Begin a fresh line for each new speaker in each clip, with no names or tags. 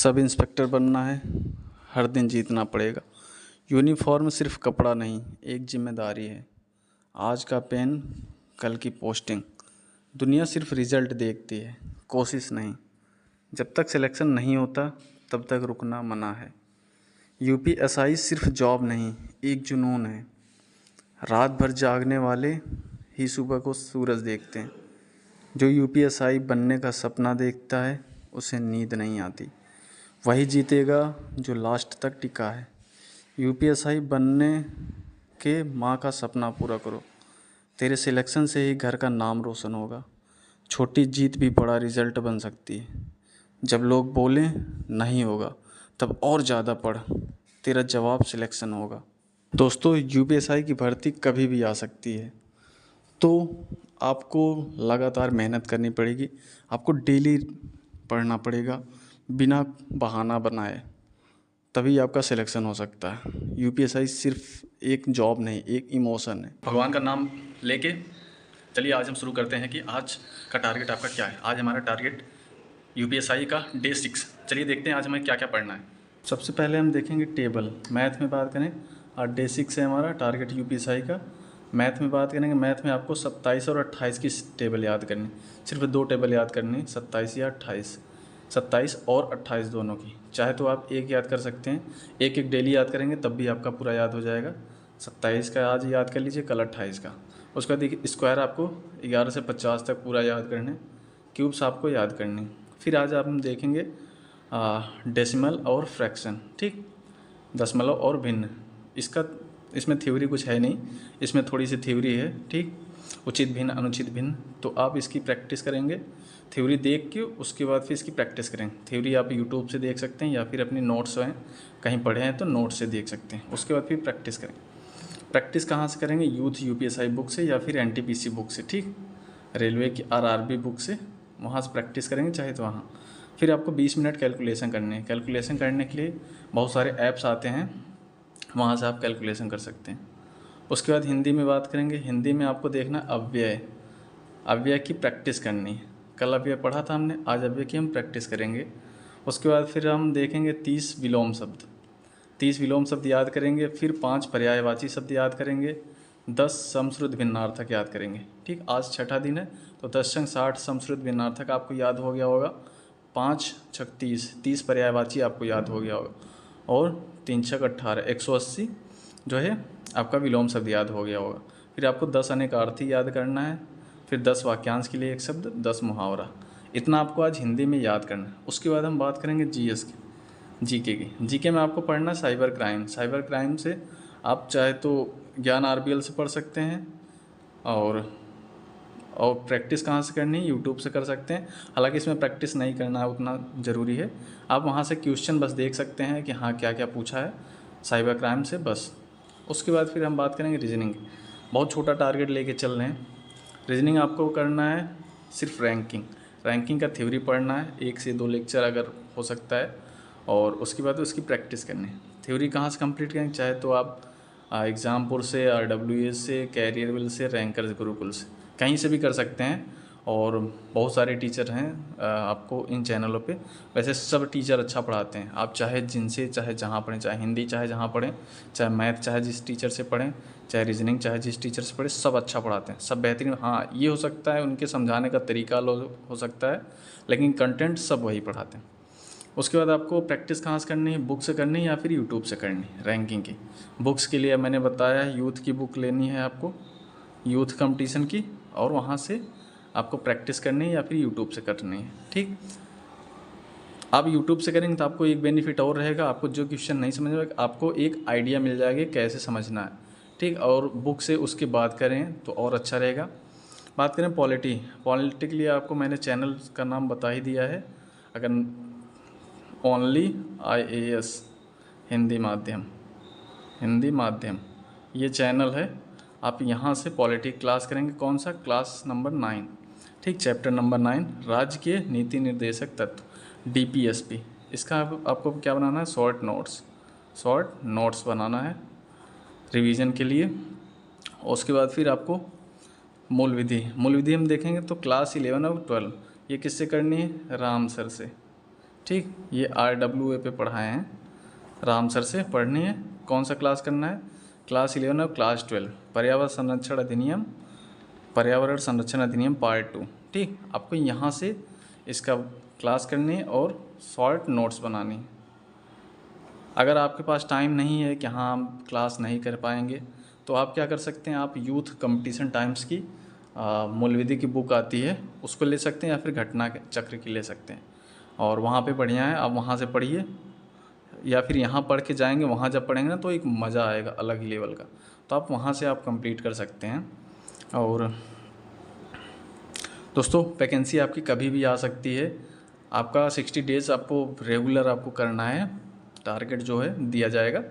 Sub inspector बनना है, हर दिन जीतना पड़ेगा। यूनिफॉर्म सिर्फ कपड़ा नहीं, एक जिम्मेदारी है। आज का पेन, कल की पोस्टिंग। दुनिया सिर्फ रिजल्ट देखती है, कोशिश नहीं। जब तक सिलेक्शन नहीं होता तब तक रुकना मना है। यूपीएसआई सिर्फ जॉब नहीं, एक जुनून है। रात भर जागने वाले ही सुबह को सूरज देखते हैं। जो यूपीएसआई बनने का सपना देखता है उसे नींद नहीं आती। वही जीतेगा जो लास्ट तक टिका है। यूपीएसआई बनने के माँ का सपना पूरा करो। तेरे सिलेक्शन से ही घर का नाम रोशन होगा। छोटी जीत भी बड़ा रिजल्ट बन सकती है। जब लोग बोलें नहीं होगा तब और ज़्यादा पढ़, तेरा जवाब सिलेक्शन होगा। दोस्तों, यूपीएसआई की भर्ती कभी भी आ सकती है, तो आपको लगातार मेहनत करनी पड़ेगी। आपको डेली पढ़ना पड़ेगा बिना बहाना बनाए, तभी आपका सिलेक्शन हो सकता है। यूपीएसआई सिर्फ एक जॉब नहीं, एक इमोशन है।
भगवान का नाम लेके चलिए आज हम शुरू करते हैं कि आज का टारगेट आपका क्या है। आज हमारा टारगेट यूपीएसआई का डे 6। चलिए देखते हैं आज हमें क्या क्या पढ़ना है।
सबसे पहले हम देखेंगे टेबल। मैथ में बात करें, और डे 6 है हमारा टारगेट यूपीएसआई का। मैथ में बात करेंगे, मैथ में आपको 27 और 28 की टेबल याद करनी। सिर्फ 2 टेबल याद करनी, 27 या 28। 27 और 28 दोनों की। चाहे तो आप एक याद कर सकते हैं, एक एक डेली याद करेंगे तब भी आपका पूरा याद हो जाएगा। 27 का आज याद कर लीजिए, कल 28 का। उसका देखिए स्क्वायर आपको 11 से 50 तक पूरा याद करने, क्यूब्स आपको याद करनी। फिर आज आप हम देखेंगे डेसिमल और फ्रैक्शन, ठीक, दशमलव और भिन्न। इसमें थ्योरी कुछ है नहीं, इसमें थोड़ी सी थ्योरी है, ठीक। उचित भिन्न, अनुचित भिन्न, तो आप इसकी प्रैक्टिस करेंगे। थ्योरी देख के उसके बाद फिर इसकी प्रैक्टिस करेंगे। थ्योरी आप यूट्यूब से देख सकते हैं या फिर अपनी नोट्स हैं, कहीं पढ़े हैं तो नोट्स से देख सकते हैं। उसके बाद फिर प्रैक्टिस करेंगे। प्रैक्टिस कहाँ से करेंगे? यूथ यूपीएसआई बुक से या फिर एनटीपीसी बुक से, ठीक, रेलवे की आरआरबी बुक से, वहाँ से प्रैक्टिस करेंगे चाहे तो वहाँ। फिर आपको 20 मिनट कैलकुलेशन करनी है। कैलकुलेशन करने के लिए बहुत सारे ऐप्स आते हैं, वहाँ से आप कैलकुलेशन कर सकते हैं। उसके बाद हिंदी में बात करेंगे। हिंदी में आपको देखना अव्यय, अव्यय की प्रैक्टिस करनी है। कल अव्यय पढ़ा था हमने, आज अव्यय की हम प्रैक्टिस करेंगे। उसके बाद फिर हम देखेंगे 30 विलोम शब्द। 30 विलोम शब्द याद करेंगे। फिर 5 पर्यायवाची शब्द याद करेंगे। 10 समश्रुत भिन्नार्थक याद करेंगे, ठीक। आज छठा दिन है तो 10 संग 60 समश्रुत भिन्नार्थक आपको याद हो गया होगा। 5 छक 30 पर्यायवाची आपको याद हो गया होगा। और 3 छक 18 180 जो है आपका विलोम शब्द याद हो गया होगा। फिर आपको 10 अनेकार्थी याद करना है। फिर 10 वाक्यांश के लिए एक शब्द, 10 मुहावरा। इतना आपको आज हिंदी में याद करना है। उसके बाद हम बात करेंगे जीएस की, जीके की। जीके में आपको पढ़ना साइबर क्राइम। साइबर क्राइम से आप चाहे तो ज्ञान आरबीएल से पढ़ सकते हैं, और प्रैक्टिस कहाँ से करनी है? यूट्यूब से कर सकते हैं। हालांकि इसमें प्रैक्टिस नहीं करना उतना ज़रूरी है, आप वहाँ से क्वेश्चन बस देख सकते हैं कि हाँ क्या क्या पूछा है साइबर क्राइम से, बस। उसके बाद फिर हम बात करेंगे रीजनिंग। बहुत छोटा टारगेट लेके चल रहे हैं। रीजनिंग आपको करना है सिर्फ रैंकिंग का थ्योरी पढ़ना है, 1 से 2 लेक्चर अगर हो सकता है, और उसके बाद उसकी प्रैक्टिस करनी है। थ्योरी कहाँ से कंप्लीट करेंगे? चाहे तो आप एग्ज़ामपुर से, RWS से, कैरियरविल से, रैंकर्स गुरुकुल से, कहीं से भी कर सकते हैं। और बहुत सारे टीचर हैं आपको इन चैनलों पे। वैसे सब टीचर अच्छा पढ़ाते हैं, आप चाहे जिनसे चाहे जहाँ पढ़ें, चाहे हिंदी चाहे जहाँ पढ़ें, चाहे मैथ चाहे जिस टीचर से पढ़ें, चाहे रीजनिंग चाहे जिस टीचर से पढ़ें, सब अच्छा पढ़ाते हैं, सब बेहतरीन। हाँ, ये हो सकता है उनके समझाने का तरीका हो सकता है, लेकिन कंटेंट सब वही पढ़ाते हैं। उसके बाद आपको प्रैक्टिस कहाँ से करनी है? बुक से करनी है या फिर यूट्यूब से करनी है? रैंकिंग की बुक्स के लिए मैंने बताया यूथ की बुक लेनी है आपको, यूथ कंपटीशन की, और वहाँ से आपको प्रैक्टिस करनी है या फिर यूट्यूब से करनी है, ठीक। आप यूट्यूब से करेंगे तो आपको एक बेनिफिट और रहेगा, आपको जो क्वेश्चन नहीं समझ में आपको एक आइडिया मिल जाएगा कैसे समझना है, ठीक। और बुक से उसके बाद करें तो और अच्छा रहेगा। बात करें पॉलिटी के लिए आपको मैंने चैनल का नाम बता ही दिया है। अगर ओनली IAS हिंदी माध्यम ये चैनल है। आप यहाँ से पॉलिटी क्लास करेंगे। कौन सा क्लास? नंबर 9, ठीक, चैप्टर नंबर 9, राज्य के नीति निर्देशक तत्व, DPSP। इसका आपको क्या बनाना है? शॉर्ट नोट्स बनाना है रिवीजन के लिए। उसके बाद फिर आपको मूल विधि हम देखेंगे तो क्लास 11 और 12 ये किससे करनी है? राम सर से, ठीक, ये RWA पे पढ़ाए हैं राम सर से, पढ़नी है। कौन सा क्लास करना है? क्लास 11 और क्लास 12, पर्यावरण संरक्षण अधिनियम पार्ट 2। ठीक, आपको यहाँ से इसका क्लास करनी है और शॉर्ट नोट्स बनानी है। अगर आपके पास टाइम नहीं है कि हाँ हम क्लास नहीं कर पाएंगे, तो आप क्या कर सकते हैं, आप यूथ कंपटीशन टाइम्स की मूलविधि की बुक आती है, उसको ले सकते हैं, या फिर घटना चक्र की ले सकते हैं। और वहाँ पे बढ़िया है, आप वहाँ से पढ़िए, या फिर यहाँ पढ़ के जाएंगे, वहाँ जब पढ़ेंगे ना तो एक मज़ा आएगा अलग ही लेवल का, तो आप वहाँ से आप कंप्लीट कर सकते हैं। और दोस्तों, वैकेंसी आपकी कभी भी आ सकती है। आपका 60 डेज़ आपको रेगुलर आपको करना है, टारगेट जो है दिया जाएगा,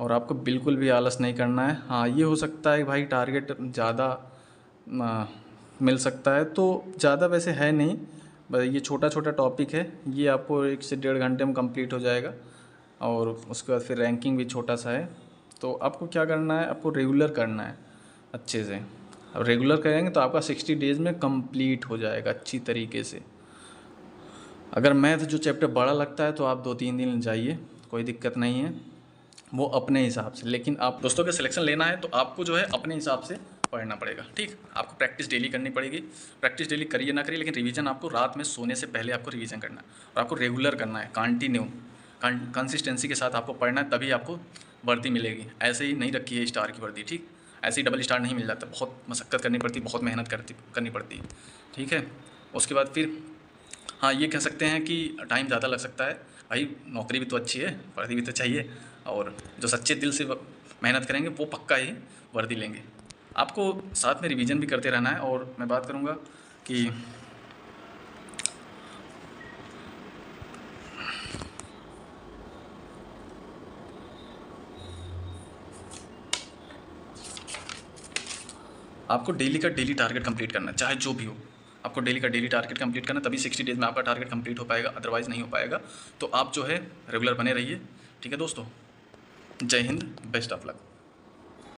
और आपको बिल्कुल भी आलस नहीं करना है। हाँ, ये हो सकता है भाई टारगेट ज़्यादा मिल सकता है, तो ज़्यादा वैसे है नहीं, बस ये छोटा छोटा टॉपिक है, ये आपको 1 से 1.5 घंटे में कंप्लीट हो जाएगा। और उसके बाद फिर रैंकिंग भी छोटा सा है। तो आपको क्या करना है, आपको रेगुलर करना है अच्छे से। अब रेगुलर करेंगे तो आपका 60 डेज़ में कंप्लीट हो जाएगा अच्छी तरीके से। अगर मैथ जो चैप्टर बड़ा लगता है तो आप 2-3 दिन जाइए, कोई दिक्कत नहीं है, वो अपने हिसाब से। लेकिन आप
दोस्तों का सिलेक्शन लेना है तो आपको जो है अपने हिसाब से पढ़ना पड़ेगा। ठीक, आपको प्रैक्टिस डेली करनी पड़ेगी। प्रैक्टिस डेली करिए ना करिए, लेकिन रिवीजन आपको रात में सोने से पहले आपको रिवीजन करना है, और आपको रेगुलर करना है, कंटिन्यू कंसिस्टेंसी के साथ आपको पढ़ना है, तभी आपको वर्दी मिलेगी। ऐसे ही नहीं रखी है स्टार की वर्दी। ठीक, ऐसे ही डबल स्टार नहीं मिल जाता, बहुत मशक्क़त करनी पड़ती, बहुत मेहनत करनी पड़ती है। ठीक है, उसके बाद फिर हाँ, ये कह सकते हैं कि टाइम ज़्यादा लग सकता है भाई, नौकरी भी तो अच्छी है, वर्दी भी तो चाहिए, और जो सच्चे दिल से मेहनत करेंगे वो पक्का ही वर्दी लेंगे। आपको साथ में रिवीजन भी करते रहना है। और मैं बात करूँगा कि आपको डेली का डेली टारगेट कंप्लीट करना है, चाहे जो भी हो। आपको डेली का डेली टारगेट कंप्लीट करना, तभी 60 डेज़ में आपका टारगेट कंप्लीट हो पाएगा, अदरवाइज़ नहीं हो पाएगा। तो आप जो है रेगुलर बने रहिए। ठीक है दोस्तों, जय हिंद, बेस्ट ऑफ लक।